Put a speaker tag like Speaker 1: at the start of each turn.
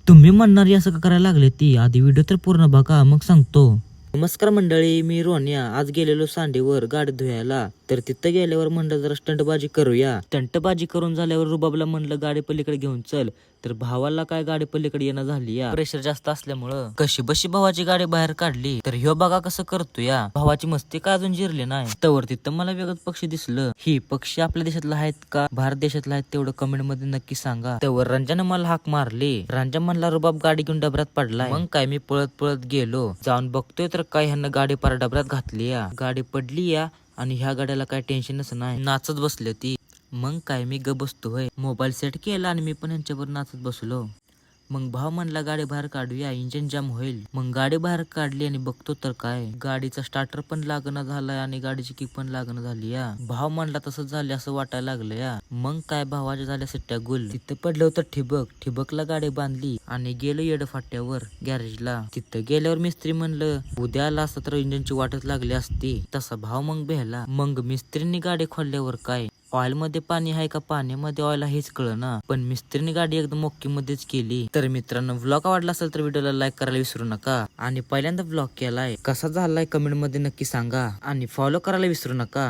Speaker 1: तुम्ही म्हणणार असं का करायला लागले ती आधी व्हिडिओ तर पूर्ण बघा मग सांगतो. नमस्कार मंडळी, मी रोहन्या. आज गेलेलो सांडेवर गाडी धुवायला. तर तिथं गेल्यावर म्हणलं जरा स्टंटबाजी करूया. स्टंटबाजी करून झाल्यावर रुबाबला म्हणलं गाडी पलीकडे घेऊन चल. तर भावाला काय गाडी पलीकडे येणं झाली या प्रेशर जास्त असल्यामुळं कशी बशी भावाची गाडी बाहेर काढली. तर ह्यो बघा कसं करतो या. भावाची मस्ती काय अजून जिरली नाही. तवर तिथं मला वेगळंच पक्षी दिसलं. ही पक्षी आपल्या देशातला आहेत का भारत देशातला आहेत तेवढं कमेंट मध्ये नक्की सांगा. तवर रंजाने मला हाक मारली. रंजा म्हणला रुबाब गाडी घेऊन डबऱ्यात पडलाय. मग काय मी पळत पळत गेलो. जाऊन बघतोय तर काय ह्यानं गाडी पार डबऱ्यात घातली या. गाडी पडली या आणि ह्या गाड्याला काय टेन्शनच नाही. नाचत बसले ती. मग काय मी ग बसतोय. मोबाईल सेट केला आणि मी पण यांच्यावर नाचत बसलो. मग भाव म्हणला गाडी बाहेर काढूया इंजिन जाम होईल. मग गाडी बाहेर काढली आणि बघतो तर काय गाडीचा स्टार्टर पण लागणं झालाय आणि गाडीची किक पण लागणं झाली या. भाव म्हणला तसं झालं असं वाटायला लागलं या. मग काय भावाच्या झाल्या सुट्ट्या गुल. तिथं पडलं होतं ठिबकला गाडी बांधली आणि गेलो येड फाट्यावर गॅरेजला. तिथं गेल्यावर मिस्त्री म्हणलं उद्या आला असता तर इंजिनची वाटच लागली असती. तसा भाव मग भेला. मग मिस्त्रींनी गाडी खोलल्यावर काय ऑइल मध्ये पाणी आहे का पाण्यामध्ये ऑइल हेच कळना. पण मिस्त्रीने गाडी एकदम ओके मध्येच केली. तर मित्रांनो व्लॉग आवडला असेल तर व्हिडिओला लाईक करायला विसरू नका. आणि पहिल्यांदा व्लॉग केलाय कसा झालाय कमेंट मध्ये नक्की सांगा. आणि फॉलो करायला विसरू नका.